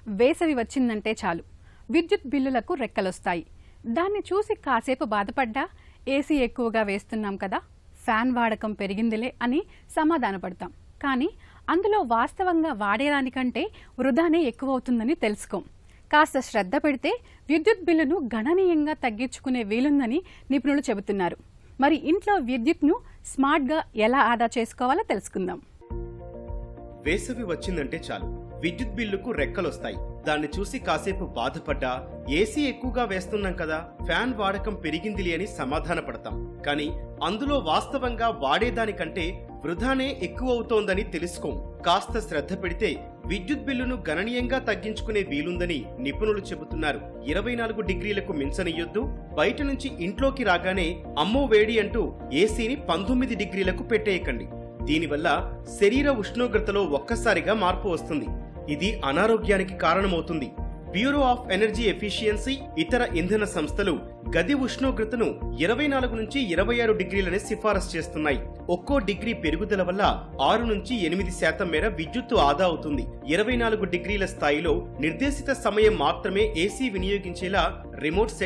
వేసవి వచ్చిందంటే చాలు విద్యుత్ బిల్లులకు రెక్కలొస్తాయి. దాన్ని చూసి కాసేపు బాధపడ్డా ఏసీ ఎక్కువగా వేస్తున్నాం కదా, ఫ్యాన్ వాడకం పెరిగిందిలే అని సమాధానపడతాం. కానీ అందులో వాస్తవంగా వాడేదానికంటే వృధానే ఎక్కువవుతుందని తెలుసుకోం. కాస్త శ్రద్ధ పెడితే విద్యుత్ బిల్లును గణనీయంగా తగ్గించుకునే వీలుందని నిపుణులు చెబుతున్నారు. మరి ఇంట్లో విద్యుత్ను స్మార్ట్గా ఎలా ఆదా చేసుకోవాలో తెలుసుకుందాం. వేసవి వచ్చిందంటే చాలు విద్యుత్ బిల్లుకు రెక్కలొస్తాయి. దాన్ని చూసి కాసేపు బాధపడ్డా ఏసీ ఎక్కువగా వేస్తున్నాం కదా, ఫ్యాన్ వాడకం పెరిగిందిలే అని సమాధాన పడతాం. కానీ అందులో వాస్తవంగా వాడేదానికంటే వృధానే ఎక్కువ అవుతోందని తెలుసుకోం. కాస్త శ్రద్ధ పెడితే విద్యుత్ బిల్లును గణనీయంగా తగ్గించుకునే వీలుందని నిపుణులు చెబుతున్నారు. 24 డిగ్రీలకు మించనియ్యొద్దు. బయట నుంచి ఇంట్లోకి రాగానే అమ్మో వేడి అంటూ ఏసీని 19 డిగ్రీలకు పెట్టేయకండి. దీనివల్ల శరీర ఉష్ణోగ్రతలో ఒక్కసారిగా మార్పు వస్తుంది. ఇది అనారోగ్యానికి కారణమవుతుంది. బ్యూరో ఆఫ్ ఎనర్జీ ఎఫిషియన్సీ, ఇతర ఇంధన సంస్థలు గది ఉష్ణోగ్రతను 24 నుంచి 26 డిగ్రీలని సిఫారసు చేస్తున్నాయి. ఒక్కో డిగ్రీ పెరుగుదల వల్ల 6 నుంచి 8% మేర విద్యుత్తు ఆదా అవుతుంది. 24 డిగ్రీల స్థాయిలో నిర్దేశిత సమయం మాత్రమే ఏసీ వినియోగించేలా రిమోట్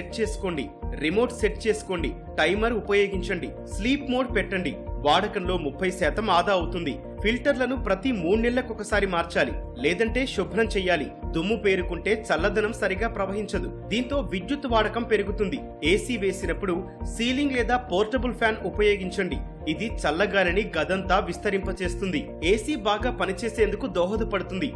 సెట్ చేసుకోండి. టైమర్ ఉపయోగించండి. స్లీప్ మోడ్ పెట్టండి. వాడకంలో 30% ఆదా అవుతుంది. ఫిల్టర్లను ప్రతి 3 నెలలకొకసారి మార్చాలి, లేదంటే శుభ్రం చెయ్యాలి. దుమ్ము పేరుకుంటే చల్లదనం సరిగా ప్రవహించదు. దీంతో విద్యుత్ వాడకం పెరుగుతుంది. ఏసీ వేసినప్పుడు సీలింగ్ లేదా పోర్టబుల్ ఫ్యాన్ ఉపయోగించండి. ఇది చల్లగాలిని గదంతా విస్తరింపచేస్తుంది. ఏసీ బాగా పనిచేసేందుకు దోహదపడుతుంది.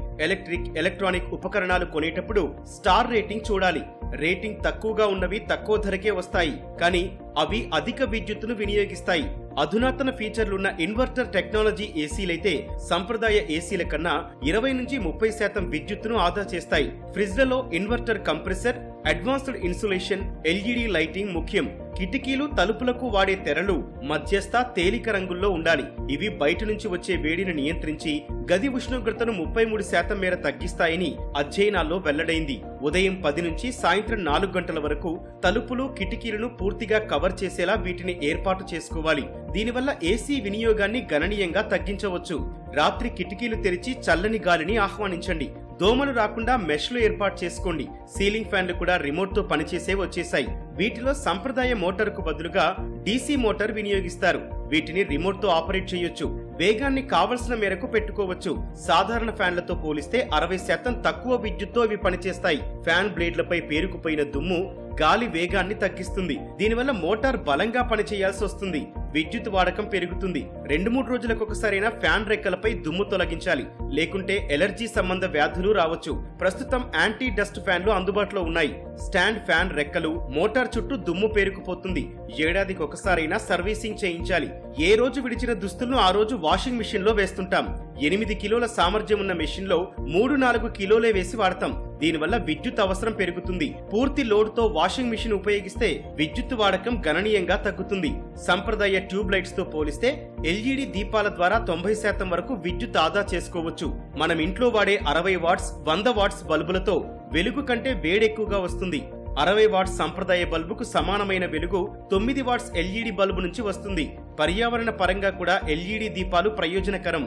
ఎలక్ట్రానిక్ ఉపకరణాలు కొనేటప్పుడు స్టార్ రేటింగ్ చూడాలి. రేటింగ్ తక్కువగా ఉన్నవి తక్కువ ధరకే వస్తాయి, కానీ అవి అధిక విద్యుత్తును వినియోగిస్తాయి. అధునాతన ఫీచర్లున్న ఇన్వర్టర్ టెక్నాలజీ ఏసీలైతే సంప్రదాయ ఏసీల కన్నా 20 నుంచి 30% విద్యుత్తును ఆదా చేస్తాయి. ఫ్రిడ్జ్లలో inverter compressor, advanced insulation, LED lighting ముఖ్యం. కిటికీలు, తలుపులకు వాడే తెరలు మధ్యస్థ తేలిక రంగుల్లో ఉండాలి. ఇవి బయట నుంచి వచ్చే వేడిని నియంత్రించి గది ఉష్ణోగ్రతను 33% మేర తగ్గిస్తాయని అధ్యయనాల్లో వెల్లడైంది. ఉదయం 10 నుంచి సాయంత్రం 4 గంటల వరకు తలుపులు, కిటికీలను పూర్తిగా కవర్ చేసేలా వీటిని ఏర్పాటు చేసుకోవాలి. దీనివల్ల ఏసీ వినియోగాన్ని గణనీయంగా తగ్గించవచ్చు. రాత్రి కిటికీలు తెరిచి చల్లని గాలిని ఆహ్వానించండి. దోమలు రాకుండా మెష్లు ఏర్పాటు చేసుకోండి. సీలింగ్ ఫ్యాన్లు కూడా రిమోట్ తో పనిచేసే వచ్చేసాయి. వీటిలో సంప్రదాయ మోటార్కు బదులుగా డీసీ మోటార్ వినియోగిస్తారు. వీటిని రిమోట్ తో ఆపరేట్ చేయొచ్చు. వేగాన్ని కావలసిన మేరకు పెట్టుకోవచ్చు. సాధారణ ఫ్యాన్లతో పోలిస్తే 60% తక్కువ విద్యుత్తో అవి పనిచేస్తాయి. ఫ్యాన్ బ్లేడ్లపై పేరుకుపోయిన దుమ్ము గాలి వేగాన్ని తగ్గిస్తుంది. దీనివల్ల మోటార్ బలంగా పనిచేయాల్సి వస్తుంది. విద్యుత్ వాడకం పెరుగుతుంది. 2-3 రోజులకొకసారైనా ఫ్యాన్ రెక్కలపై దుమ్ము తొలగించాలి, లేకుంటే ఎలర్జీ సంబంధ వ్యాధులు రావచ్చు. ప్రస్తుతం యాంటీ డస్ట్ ఫ్యాన్లు అందుబాటులో ఉన్నాయి. స్టాండ్ ఫ్యాన్ రెక్కలు, మోటార్ చుట్టూ దుమ్ము పేరుకుపోతుంది. ఏడాదికి ఒకసారైనా సర్వీసింగ్ చేయించాలి. ఏ రోజు విడిచిన దుస్తులను ఆ రోజు వాషింగ్ మిషన్ లో వేస్తుంటాం. 8 కిలోల సామర్థ్యం ఉన్న మెషిన్ లో 3-4 కిలోలే వేసి వాడతాం. దీనివల్ల విద్యుత్ అవసరం పెరుగుతుంది. పూర్తి లోడ్ తో వాషింగ్ మిషన్ ఉపయోగిస్తే విద్యుత్ వాడకం గణనీయంగా తగ్గుతుంది. సంప్రదాయ ట్యూబ్ లైట్స్ తో పోలిస్తే ఎల్ఈడి దీపాల ద్వారా 90% వరకు విద్యుత్ ఆదా చేసుకోవచ్చు. మనం ఇంట్లో వాడే 60 వాట్స్, 100 వాట్స్ బల్బులతో వెలుగు కంటే వేడెక్కువగా వస్తుంది. 60 వాట్స్ సంప్రదాయ బల్బుకు సమానమైన వెలుగు 9 వాట్స్ ఎల్ఈడి బల్బు నుంచి వస్తుంది. పర్యావరణ పరంగా కూడా ఎల్ఈడి దీపాలు ప్రయోజనకరం.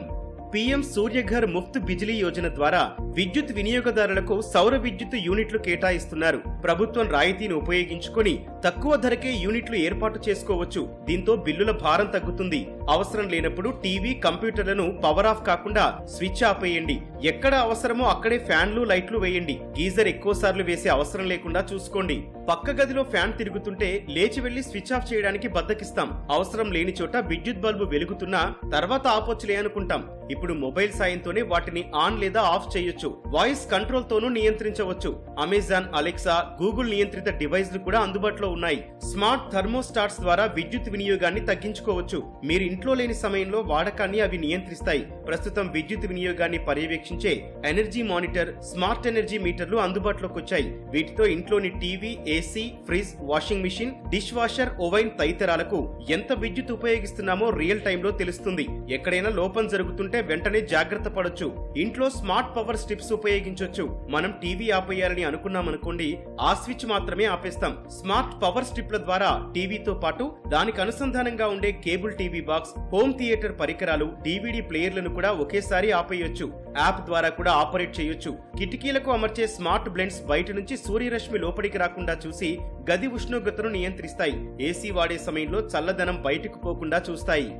పీఎం సూర్యఘర్ ముఫ్త్ బిజిలీ యోజన ద్వారా విద్యుత్ వినియోగదారులకు సౌర విద్యుత్ యూనిట్లు కేటాయిస్తున్నారు. ప్రభుత్వం రాయితీని ఉపయోగించుకొని తక్కువ ధరకే యూనిట్లు ఏర్పాటు చేసుకోవచ్చు. దీంతో బిల్లుల భారం తగ్గుతుంది. అవసరం లేనప్పుడు టీవీ, కంప్యూటర్లను పవర్ ఆఫ్ కాకుండా స్విచ్ ఆపేయండి. ఎక్కడ అవసరమో అక్కడే ఫ్యాన్లు, లైట్లు వేయండి. గీజర్ ఎక్కువసార్లు వేసే అవసరం లేకుండా చూసుకోండి. పక్క గదిలో ఫ్యాన్ తిరుగుతుంటే లేచి వెళ్లి స్విచ్ ఆఫ్ చేయడానికి బద్దకిస్తాం. అవసరం లేని చోట విద్యుత్ బల్బు వెలుగుతున్నా తర్వాత ఆపొచ్చులే అనుకుంటాం. ఇప్పుడు మొబైల్ సాయంతోనే వాటిని ఆన్ లేదా ఆఫ్ చేయొచ్చు. వాయిస్ కంట్రోల్ తోనూ నియంత్రించవచ్చు. అమెజాన్, అలెక్సా, గూగుల్ నియంత్రిత డివైస్లు కూడా అందుబాటులో ఉన్నాయి. స్మార్ట్ థర్మోస్టాట్స్ ద్వారా విద్యుత్ వినియోగాన్ని తగ్గించుకోవచ్చు. మీరు ఇంట్లో లేని సమయంలో వాడకాన్ని అవి నియంత్రిస్తాయి. ప్రస్తుతం విద్యుత్ వినియోగాన్ని పర్యవేక్షించే ఎనర్జీ మానిటర్, స్మార్ట్ ఎనర్జీ మీటర్లు అందుబాటులోకి వచ్చాయి. వీటితో ఇంట్లోని TV, AC, fridge, washing machine, dishwasher, oven తదితరాలకు ఎంత విద్యుత్ ఉపయోగిస్తున్నామో రియల్ టైంలో తెలుస్తుంది. ఎక్కడైనా లోపం జరుగుతుంటే వెంటనే జాగ్రత్త పడొచ్చు. ఇంట్లో స్మార్ట్ పవర్ స్ట్రిప్స్ ఉపయోగించొచ్చు. మనం టీవీ ఆపేయాలని అనుకున్నామనుకోండి, ఆ స్విచ్ మాత్రమే ఆపేస్తాం. స్మార్ట్ పవర్ స్ట్రిప్ల ద్వారా టీవీతో పాటు దానికి అనుసంధానంగా ఉండే cable TV box, home theatre పరికరాలు, DVD ప్లేయర్లను కూడా ఒకేసారి ఆపేయొచ్చు. యాప్ ద్వారా కూడా ఆపరేట్ చేయొచ్చు. కిటికీలకు అమర్చే స్మార్ట్ బ్లెండ్స్ బయట నుంచి సూర్యరశ్మి లోపలికి రాకుండా చూసి గది ఉష్ణోగ్రతను నియంత్రిస్తాయి. ఏసీ వాడే సమయంలో చల్లదనం బయటకు పోకుండా చూస్తాయి.